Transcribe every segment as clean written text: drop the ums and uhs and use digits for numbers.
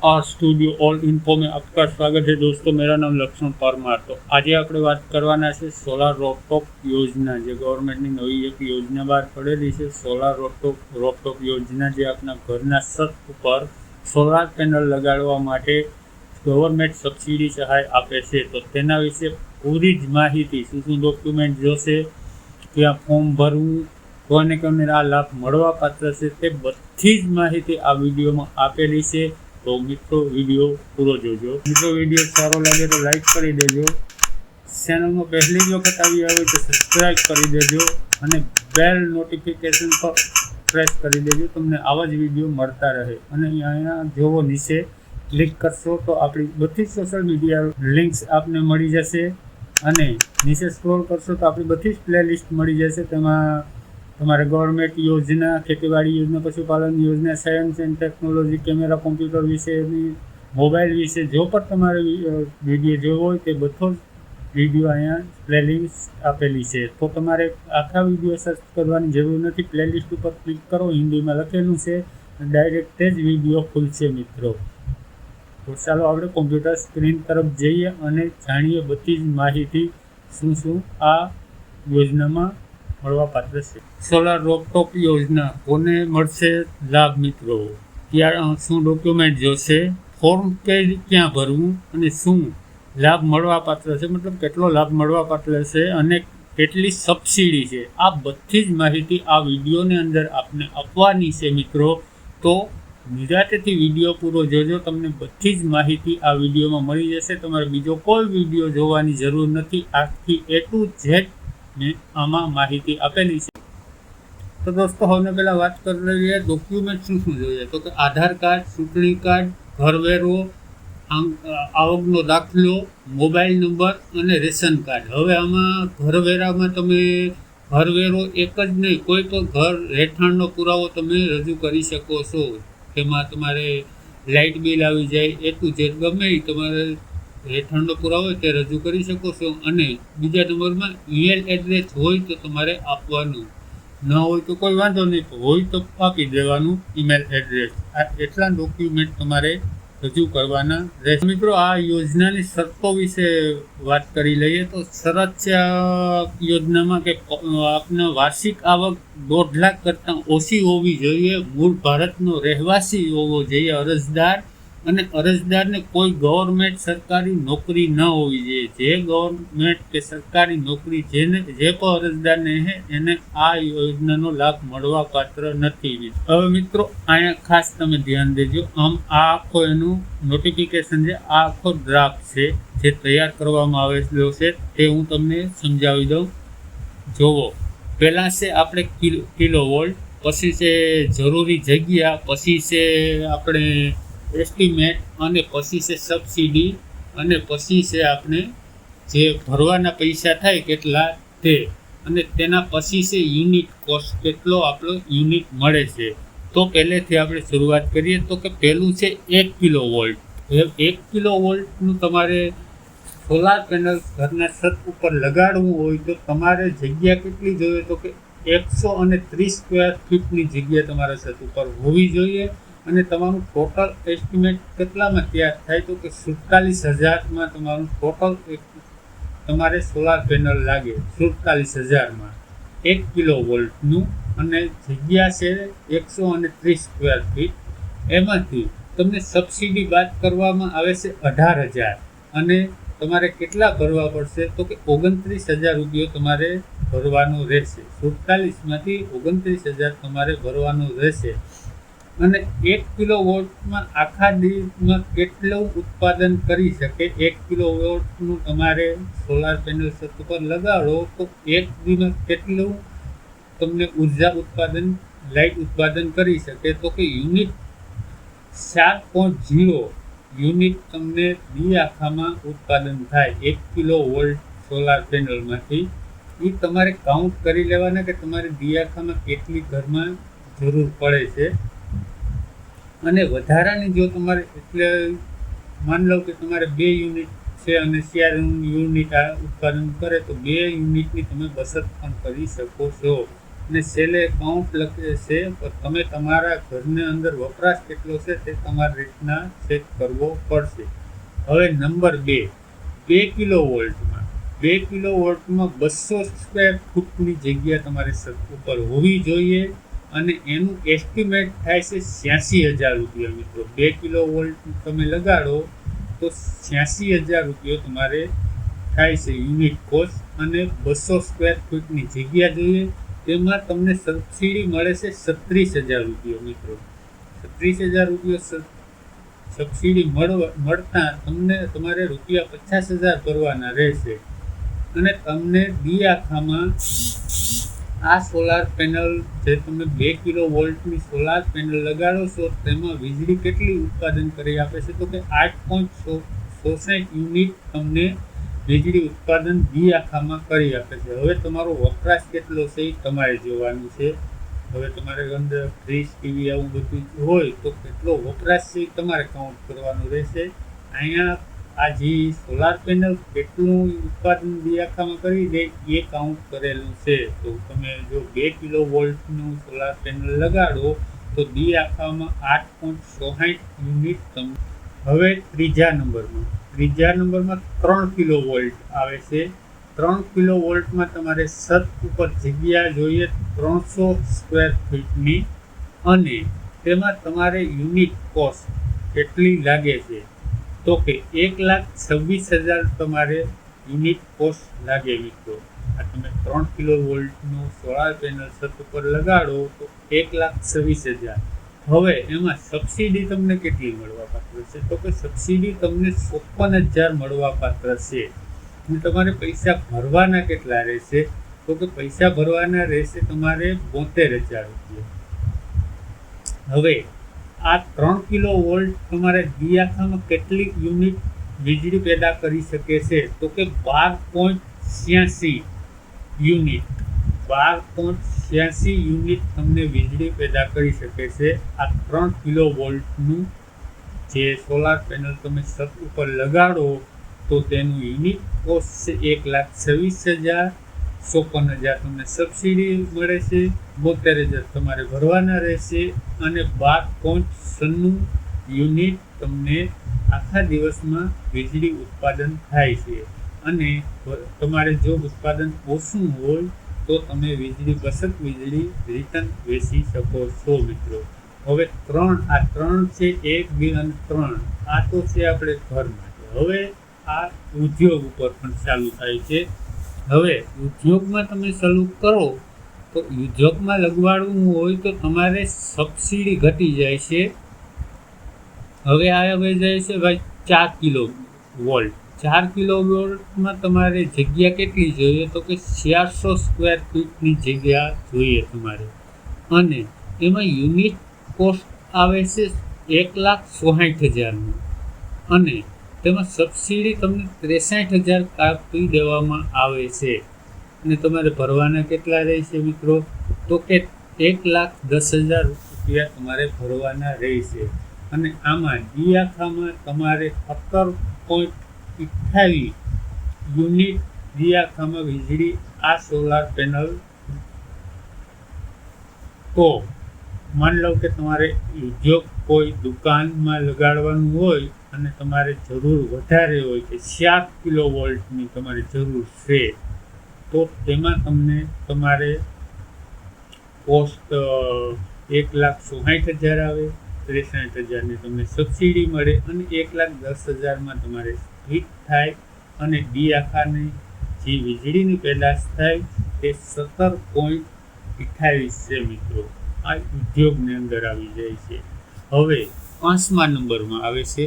Studio all info में आपका स्वागत है दोस्तों। मेरा नाम लक्ष्मण परमार। तो आज આપણે વાત કરવાના છે સોલાર રોફટોપ યોજના, જે ગવર્મેન્ટની નવી એક યોજના બહાર પડેલી છે। સોલાર રોફટોપ યોજના જે આપણા ઘરના છત ઉપર સોલાર પેનલ લગાડવા માટે ગવર્મેન્ટ સબસિડી સહાય આપે છે। તો તેના વિશે પૂરી જ માહિતી, શું ડોક્યુમેન્ટ જોશે, ક્યાં ફોર્મ ભરવું, કોને આ લાભ મળવા પાત્ર છે, તે બધી જ માહિતી આ વિડીયોમાં આપેલી છે। તો મિત્રો વિડીયો પૂરો જોજો। મિત્રો વિડીયો સારો લાગે તો લાઈક કરી દેજો, ચેનલમાં પહેલી જ વખત આવી આવે તો સબસ્ક્રાઈબ કરી દેજો અને બેલ નોટિફિકેશન પર પ્રેસ કરી દેજો, તમને આવા જ વિડીયો મળતા રહે। અને અહીંયા જોવો નીચે ક્લિક કરશો તો આપણી બધી સોશિયલ મીડિયા લિંક્સ આપને મળી જશે અને નીચે સ્ક્રોલ કરશો તો આપણી બધી જ પ્લેલિસ્ટ મળી જશે। તેમાં તમારે ગવર્મેન્ટ યોજના, ખેતીવાડી યોજના, પશુપાલન યોજના, science and technology, camera, computer વિશેની, મોબાઈલ વિશે જો પણ તમારે વિડીયો જોવો હોય તે બધો જ વિડીયો અહીંયા પ્લેલિસ્ટ આપેલી છે। તો તમારે આખા વિડીયો સર્ચ કરવાની જરૂર નથી, પ્લેલિસ્ટ ઉપર ક્લિક કરો, હિન્દીમાં લખેલું છે, ડાયરેક્ટ જ વિડીયો ખુલશે મિત્રો। તો ચાલો આપણે કોમ્પ્યુટર સ્ક્રીન તરફ જઈએ અને જાણીએ બધી જ માહિતી શું આ યોજનામાં મળવા પાત્ર છે। સોલાર રોફટોપ યોજના કોને મળશે લાભ મિત્રો? ત્યાં શું ડોક્યુમેન્ટ જોશે, ફોર્મ ક્યાં ભરવું અને શું લાભ મળવા પાત્ર છે, મતલબ કેટલો લાભ મળવા પાત્ર છે અને કેટલી સબસિડી છે, આ બધી જ માહિતી આ વિડીયોની અંદર આપને આપવાની છે મિત્રો। તો નિરાંતેથી વિડીયો પૂરો જોજો, તમને બધી જ માહિતી આ વિડીયોમાં મળી જશે। તમારે બીજો કોઈ વિડીયો જોવાની જરૂર નથી, આખી A to Z ને આમાં માહિતી આપેલી છે। તો દોસ્તો હવે પહેલાં વાત કરી લઈએ ડોક્યુમેન્ટ શું જોઈએ। તો કે આધાર કાર્ડ, ચૂંટણી કાર્ડ, ઘરવેરો, આવકનો દાખલો, મોબાઈલ નંબર અને રેશન કાર્ડ। હવે આમાં ઘરવેરામાં તમે ઘરવેરો એક જ નહીં, કોઈ પણ ઘર રહેઠાણનો પુરાવો તમે રજૂ કરી શકો છો। તેમાં તમારે લાઇટ બિલ આવી જાય, A to Z ગમે એ તમારે રહેઠાણનો પુરાવો હોય તે રજૂ કરી શકો છો। અને બીજા નંબરમાં ઈમેલ એડ્રેસ હોય તો તમારે આપવાનું, ન હોય તો કોઈ વાંધો નહીં, હોય તો આપી દેવાનું ઈમેલ એડ્રેસ। આ એટલા ડોક્યુમેન્ટ તમારે રજૂ કરવાના રહેશે મિત્રો। આ યોજનાની શરતો વિશે વાત કરી લઈએ તો શરત છે આ યોજનામાં કે આપના વાર્ષિક આવક 1.5 લાખ કરતાં ઓછી હોવી જોઈએ, મૂળ ભારતનો રહેવાસી હોવો જોઈએ અરજદાર, અને અરજદારને કોઈ ગવર્મેન્ટ સરકારી નોકરી ન હોવી જોઈએ। જે ગવર્મેન્ટ કે સરકારી નોકરી જે પણ અરજદારને છે એને આ યોજનાનો લાભ મળવા પાત્ર નથી। હવે મિત્રો અહીંયા ખાસ તમે ધ્યાન દેજો, આમ આ આખો એનું નોટિફિકેશન છે, આ આખો ડ્રાફ્ટ છે જે તૈયાર કરવામાં આવેલો છે તે હું તમને સમજાવી દઉં। જોવો, પહેલાં છે આપણે કિલો વોલ્ટ, પછી છે જરૂરી જગ્યા, પછી છે આપણે એસ્ટિમેટ, અને પછી છે સબસિડી, અને પછી છે આપણે જે ભરવાના પૈસા થાય કેટલા તે, અને તેના પછી છે યુનિટ કોસ્ટ, કેટલો આપણો યુનિટ મળે છે। તો પહેલેથી આપણે શરૂઆત કરીએ તો કે પહેલું છે 1 કિલો વોલ્ટ। 1 કિલો વોલ્ટનું તમારે સોલાર પેનલ ઘરના છત ઉપર લગાડવું હોય તો તમારે જગ્યા કેટલી જોઈએ? તો કે 130 સ્ક્વેર ફીટની જગ્યા તમારા છત ઉપર હોવી જોઈએ। અને તમારું ટોટલ એસ્ટિમેટ કેટલામાં તૈયાર થાય? તો કે 47,000માં તમારું ટોટલ તમારે સોલાર પેનલ લાગે, 47,000માં 1 કિલો વોલ્ટનું, અને જગ્યા છે 130 સ્ક્વેર ફીટ। એમાંથી તમને સબસિડી બાદ કરવામાં આવે છે 18,000, અને તમારે કેટલા ભરવા પડશે? તો કે 29,000 રૂપિયા તમારે ભરવાનો રહેશે। 47માંથી 29,000 તમારે ભરવાનો રહેશે। અને 1 કિલો વોલ્ટમાં આખા દિવસમાં કેટલું ઉત્પાદન કરી શકે? 1 કિલો વોલ્ટનું તમારે સોલાર પેનલ છત ઉપર લગાડો તો એક દિવસ કેટલું તમને ઉર્જા ઉત્પાદન, લાઇટ ઉત્પાદન કરી શકે? તો કે યુનિટ 4.0 યુનિટ તમને દી આખામાં ઉત્પાદન થાય 1 કિલો વોલ્ટ સોલાર પેનલમાંથી। એ તમારે કાઉન્ટ કરી લેવાના કે તમારે દી આખામાં કેટલી ઘરમાં જરૂર પડે છે। અને વધારાની જો તમારે, એટલે માની લો કે તમારે 2 યુનિટ છે અને 4 યુનિટ આ ઉત્પાદન કરે તો 2 યુનિટની તમે બચત પણ કરી શકો છો। ને છેલ્લે કાઉન્ટ લખે છે, પણ તમે તમારા ઘરની અંદર વપરાશ કેટલો છે તે તમારી રીતના ચેક કરવો પડશે. હવે નંબર 2 કિલો વોલ્ટમાં 200 સ્ક્વેર ફૂટની જગ્યા તમારે છત ઉપર હોવી જોઈએ અને એનું એસ્ટિમેટ થાય છે 86,000 રૂપિયા મિત્રો. 2 કિલો વોલ્ટ તમે લગાડો તો 86,000 રૂપિયા તમારે થાય છે યુનિટ કોસ્ટ, અને 200 સ્ક્વેર ફૂટની જગ્યા જોઈએ. તેમાં તમને સબસિડી મળે છે 36,000 રૂપિયા મિત્રો. 36,000 રૂપિયા સબસિડી મળતા તમને તમારે રૂપિયા 50,000 ભરવાના રહેશે. અને તમને દિયાખામાં આ સોલાર પેનલ જે તમે 2 કિલો વોલ્ટની સોલાર પેનલ લગાડો છો તેમાં વીજળી કેટલી ઉત્પાદન કરી આપે છે, તો કે 8.67 યુનિટ તમને વીજળી ઉત્પાદન દિયાખામાં કરી આપે છે. હવે તમારો વપરાશ કેટલો છે એ તમારે જોવાનું છે. હવે તમારે અંદર ફ્રીજ, ટીવી આવું બધું હોય તો કેટલો વપરાશ છે એ તમારે કાઉન્ટ કરવાનું રહેશે. અહીંયા આ જે સોલાર પેનલ કેટલું ઉત્પાદન દિયાખામાં કરી દે એ કાઉન્ટ કરેલું છે. તો તમે જો 2 કિલો વોલ્ટનું સોલાર પેનલ લગાડો તો દિયાખામાં 8.66 યુનિટ તમને. હવે ત્રીજા નંબરમાં 3 કિલો વોલ્ટ આવે છે. 3 કિલો વોલ્ટમાં તમારે છત ઉપર જગ્યા જોઈએ 300 સ્ક્વેર ફીટની, અને તેમાં તમારે યુનિટ કોસ્ટ કેટલી લાગે છે, તો કે 1,26,000 તમારે યુનિટ કોસ્ટ લાગે મિત્રો. આ તમે 3 કિલો વોલ્ટનું સોલાર પેનલ છત ઉપર લગાડો તો 1,26,000. હવે એમાં સબસિડી તમને કેટલી મળવાપાત્ર છે, તો કે સબસિડી તમને 54,000 મળવાપાત્ર છે. અને તમારે પૈસા ભરવાના કેટલા રહેશે, તો કે પૈસા ભરવાના રહેશે તમારે 72,000 રૂપિયા. હવે આ 3 કિલો વોલ્ટ તમારે દિયાખામાં કેટલી યુનિટ વીજળી પેદા કરી શકે છે, તો કે 12.86 યુનિટ. 12.86 યુનિટ તમને વીજળી પેદા કરી શકે છે. આ 3 કિલો વોલ્ટનું જે સોલાર પેનલ તમે છત ઉપર લગાડો તો તેનું યુનિટ કોસ્ટ છે 1,26,000. 54,000 તમને સબસિડી મળે છે, 72,000 તમારે ભરવાના રહેશે, અને 12.96 યુનિટ તમને આખા દિવસમાં વીજળી ઉત્પાદન થાય છે. અને તમારે જો ઉત્પાદન ઓછું હોય તો તમે બચત વીજળી રિટર્ન વેચી શકો છો મિત્રો. હવે આ ત્રણ છે, 1, 2 અને 3. આ તો છે આપણે ઘર માટે. હવે આ ઉદ્યોગ ઉપર પણ ચાલુ થાય છે. હવે ઉદ્યોગમાં તમે ચાલુ કરો તો ઉદ્યોગમાં લગાડવું હોય તો તમારે સબસિડી ઘટી જાય છે. હવે જાય છે ભાઈ 4 કિલો વોલ્ટ. 4 કિલો વોલ્ટમાં તમારે જગ્યા કેટલી જોઈએ, તો કે 400 સ્ક્વેર ફીટની જગ્યા જોઈએ તમારે. અને એમાં યુનિટ કોસ્ટ આવે છે 1,60,000. અને તેમાં સબસિડી તમને 63,000 કાપી દેવામાં આવે છે. અને તમારે ભરવાના કેટલા રહેશે મિત્રો, તો કે 1,10,000 રૂપિયા તમારે ભરવાના રહેશે. અને આમાં દિયાખામાં તમારે 17.28 યુનિટ દિયાખામાં વીજળી આ સોલાર પેનલ. તો માની લો કે તમારે ઉદ્યોગ કોઈ દુકાનમાં લગાડવાનું હોય અને તમારે જરૂર વધારે હોય કે 4 કિલો વોલ્ટની તમારે જરૂર છે, તો તેમાં તમને તમારે કોસ્ટ 1,60,000 આવે. 63,000ની તમને સબસિડી મળે અને 1,10,000માં તમારે ફિટ થાય. અને દિયાખાની જે વીજળીની પેદાશ થાય તે 17.28 છે મિત્રો. આ ઉદ્યોગની અંદર આવી જાય છે. હવે 5મા નંબરમાં આવે છે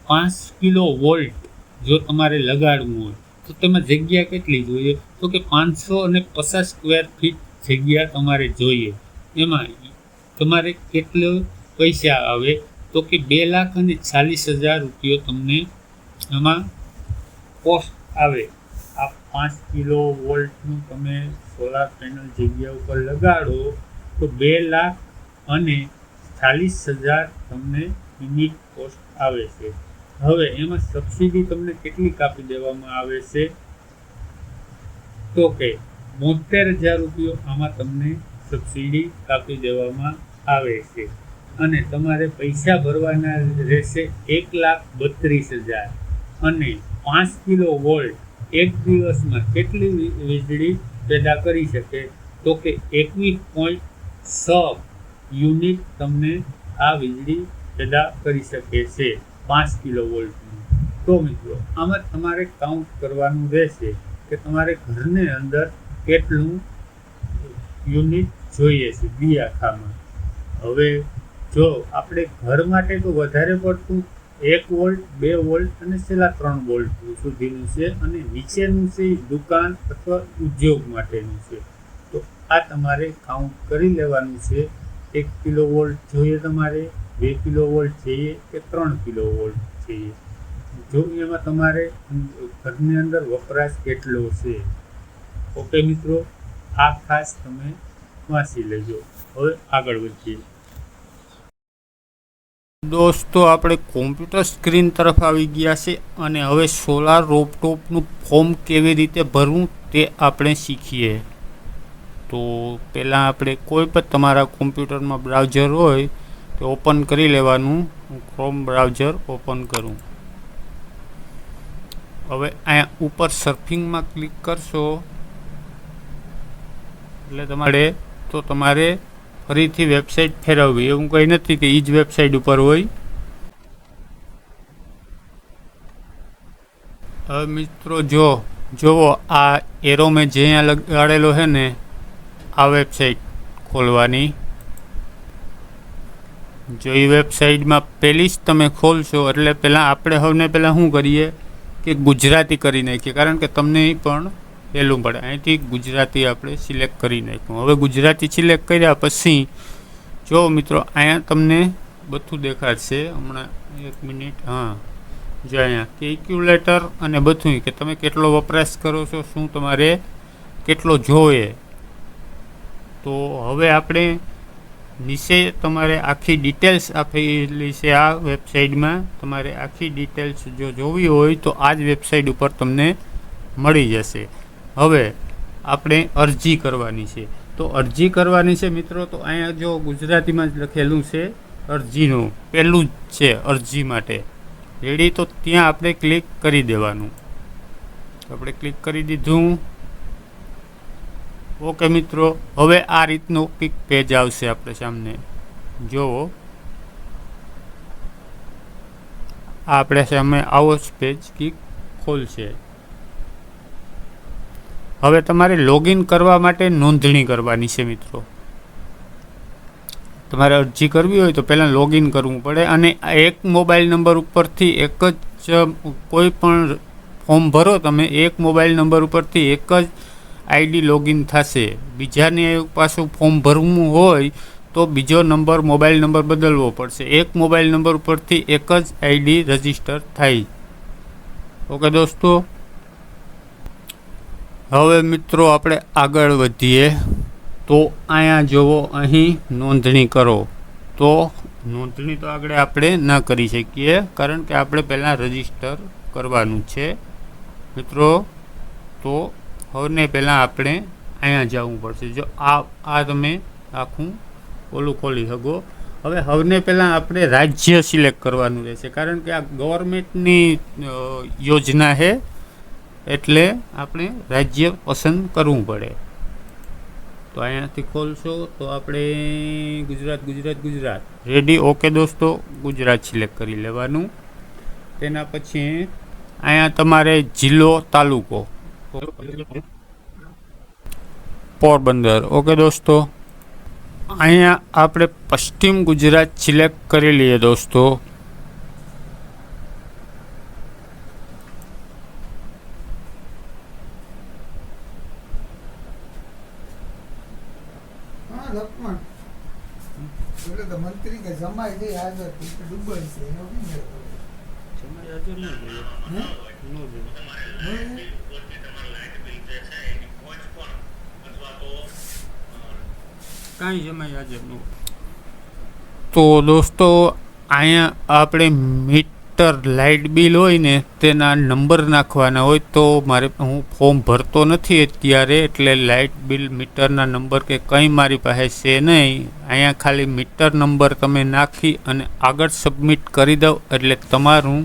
5 કિલો વોલ્ટ. જો તમારે લગાડવું હોય તો તેમાં જગ્યા કેટલી જોઈએ, તો કે 550 સ્ક્વેર ફીટ જગ્યા તમારે જોઈએ. એમાં તમારે કેટલો પૈસા આવે, તો કે 2,40,000 રૂપિયો તમને એમાં કોસ્ટ આવે. આ 5 કિલો વોલ્ટનું તમે સોલાર પેનલ જગ્યા ઉપર લગાડો તો 2,40,000 તમને યુનિટ કોસ્ટ આવે છે. હવે એમાં સબસિડી તમને કેટલી કાપી દેવામાં આવે છે, તો કે 72,000 રૂપિયો આમાં તમને સબસિડી કાપી દેવામાં આવે છે અને તમારે પૈસા ભરવાના રહેશે 1,32,000 અને 5 કિલો વોલ્ટ એક દિવસમાં કેટલી વીજળી પેદા કરી શકે તો કે 21.6 યુનિટ તમને આ વીજળી પેદા કરી શકે છે 5 કિલો વોલ્ટનું. તો મિત્રો આમાં તમારે કાઉન્ટ કરવાનું રહેશે કે તમારે ઘરની અંદર કેટલું યુનિટ જોઈએ છે દી આખામાં. હવે જો આપણે ઘર માટે તો વધારે પડતું 1 વોલ્ટ 2 વોલ્ટ અને છેલ્લા 3 વોલ્ટ સુધીનું છે અને નીચેનું છે દુકાન અથવા ઉદ્યોગ માટેનું છે. તો આ તમારે કાઉન્ટ કરી લેવાનું છે. 1 કિલો વોલ્ટ જોઈએ તમારે, 2 કિલો વોલ્ટ જોઈએ કે 3 કિલો વોલ્ટ જોઈએ, જો એમાં તમારે ઘરની અંદર વપરાશ કેટલો છે. ઓકે મિત્રો, આ ખાસ તમે વાંચી લેજો. હવે આગળ વધીએ. દોસ્તો આપણે કોમ્પ્યુટર સ્ક્રીન તરફ આવી ગયા છે અને હવે સોલાર રૂફટોપનું ફોર્મ કેવી રીતે ભરવું તે આપણે શીખીએ. તો પહેલાં આપણે કોઈ પણ તમારા કોમ્પ્યુટરમાં બ્રાઉઝર હોય તો ઓપન કરી લેવાનું. હું ક્રોમ બ્રાઉઝર ઓપન કરું. હવે અહીંયા ઉપર સર્ફિંગમાં ક્લિક કરશો એટલે તમારે ફરીથી વેબસાઇટ ફેરવવી. એવું કંઈ નથી કે એ જ વેબસાઇટ ઉપર હોય. હવે મિત્રો જોવો આ એરો મેં જે અહીંયા લગાડેલો છે ને, આ વેબસાઇટ ખોલવાની. જો એ વેબસાઇટમાં પહેલી જ તમે ખોલશો એટલે આપણે પહેલાં શું કરીએ કે ગુજરાતી કરી નાખીએ, કારણ કે તમને પણ પહેલું પડે. અહીંથી ગુજરાતી આપણે સિલેક્ટ કરી નાખ્યું. હવે ગુજરાતી સિલેક્ટ કર્યા પછી જો મિત્રો અહીંયા તમને બધું દેખાડશે. હમણાં 1 મિનિટ. હા, જો અહીંયા કેલ્ક્યુલેટર અને બધું કે તમે કેટલો વપરાશ કરો છો, શું તમારે કેટલો જોઈએ. તો હવે આપણે નીચે તમારે આખી ડિટેલ્સ આપેલી છે આ વેબસાઇટમાં. તમારે આખી ડિટેલ્સ જો જોવી હોય તો આ જ વેબસાઇટ ઉપર તમને મળી જશે. હવે આપણે અરજી કરવાની છે. તો અરજી કરવાની છે મિત્રો, તો અહીંયા જો ગુજરાતીમાં જ લખેલું છે અરજીનું, પહેલું જ છે અરજી માટે રેડી. તો ત્યાં આપણે ક્લિક કરી દેવાનું. આપણે ક્લિક કરી દીધું. ઓકે મિત્રો, હવે આ રીતનું કંઈક પેજ આવશે આપણે સામને. જુઓ, આપણે સામે આવો જ પેજ કંઈક ખોલશે. હવે તમારે લોગિન કરવા માટે નોંધણી કરવાની છે મિત્રો. તમારે અરજી કરવી હોય તો પહેલાં લોગિન કરવું પડે અને એક મોબાઈલ નંબર ઉપરથી એક જ કોઈ પણ ફોર્મ ભરો તમે, એક મોબાઈલ નંબર ઉપરથી એક જ આઈડી લોગિન થશે. બીજાને પાછું ફોર્મ ભરવું હોય તો બીજો મોબાઈલ નંબર બદલવો પડશે. એક મોબાઈલ નંબર ઉપરથી એક જ આઈડી રજીસ્ટર થાય. ઓકે દોસ્તો, હવે મિત્રો આપણે આગળ વધીએ. તો અહીંયા જુઓ, અહીં નોંધણી કરો. તો નોંધણી તો આગળ આપણે ન કરી શકીએ, કારણ કે આપણે પહેલાં રજીસ્ટર કરવાનું છે મિત્રો. તો હવે પહેલાં આપણે અહીંયા જવું પડશે. જો આ તમે આખું ઓલું ખોલી શકો. હવે પહેલાં આપણે રાજ્ય સિલેક્ટ કરવાનું રહેશે, કારણ કે આ ગવર્મેન્ટની યોજના છે એટલે આપણે રાજ્ય પસંદ કરવું પડે. તો અહીંયાથી ખોલશો તો આપણે ગુજરાત રેડી. ઓકે દોસ્તો, ગુજરાત સિલેક્ટ કરી લેવાનું. તેના પછી અહીંયા તમારે જિલ્લો તાલુકો પોરબંદર. ઓકે દોસ્તો, અહીંયા આપણે પશ્ચિમ ગુજરાત સિલેક્ટ કરી લઈએ દોસ્તો. મંત્રી કે જમાઈ દે હાજર ડુબઈ છે એનો જમાઈ હાજર ન કાંઈ જમાઈ હાજર ન. તો દોસ્તો અહીંયા આપણે મીટર લાઇટ બિલ હોય ને તેના નંબર નાખવાના હોય. તો હું ફોર્મ ભરતો નથી અત્યારે, એટલે લાઇટ બિલ મીટરના નંબર કે કંઈ મારી પાસે છે નહીં. અહીંયા ખાલી મીટર નંબર તમે નાખી અને આગળ સબમિટ કરી દો એટલે તમારું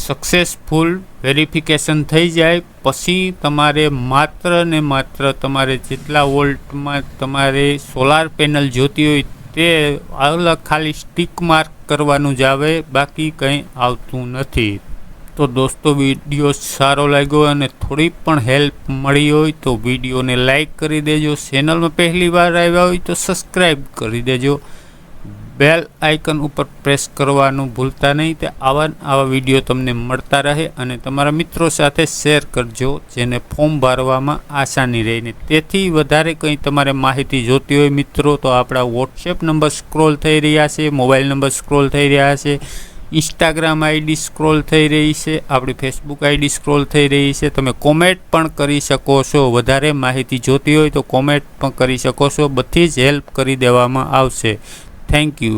સક્સેસફુલ વેરિફિકેશન થઈ જાય. પછી તમારે માત્ર ને માત્ર તમારે જેટલા વોલ્ટમાં તમારે સોલાર પેનલ જોતી હોય તે અલગ ખાલી સ્ટીક માર્ક કરવાનું જ આવે, બાકી કંઈ આવતું નથી. તો દોસ્તો વિડીયો સારો લાગ્યો અને થોડી પણ હેલ્પ મળી હોય તો વિડીયોને લાઈક કરી દેજો. ચેનલમાં પહેલી વાર આવ્યા હોય તો સબસ્ક્રાઈબ કરી દેજો. બેલ આઇકન ઉપર પ્રેસ કરવાનું ભૂલતા નહીં. તે આવા વિડીયો તમને મળતા રહે અને તમારા મિત્રો સાથે શેર કરજો, જેને ફોર્મ ભરવામાં આસાની રહીને. તેથી વધારે કંઈ તમારે માહિતી જોતી હોય મિત્રો તો આપણા વોટ્સએપ નંબર સ્ક્રોલ થઈ રહ્યા છે, મોબાઈલ નંબર સ્ક્રોલ થઈ રહ્યા છે, ઇન્સ્ટાગ્રામ આઈડી સ્ક્રોલ થઈ રહી છે, આપણી ફેસબુક આઈડી સ્ક્રોલ થઈ રહી છે. તમે કોમેન્ટ પણ કરી શકો છો. વધારે માહિતી જોતી હોય તો કોમેન્ટ પણ કરી શકો છો. બધી જ હેલ્પ કરી દેવામાં આવશે. Thank you.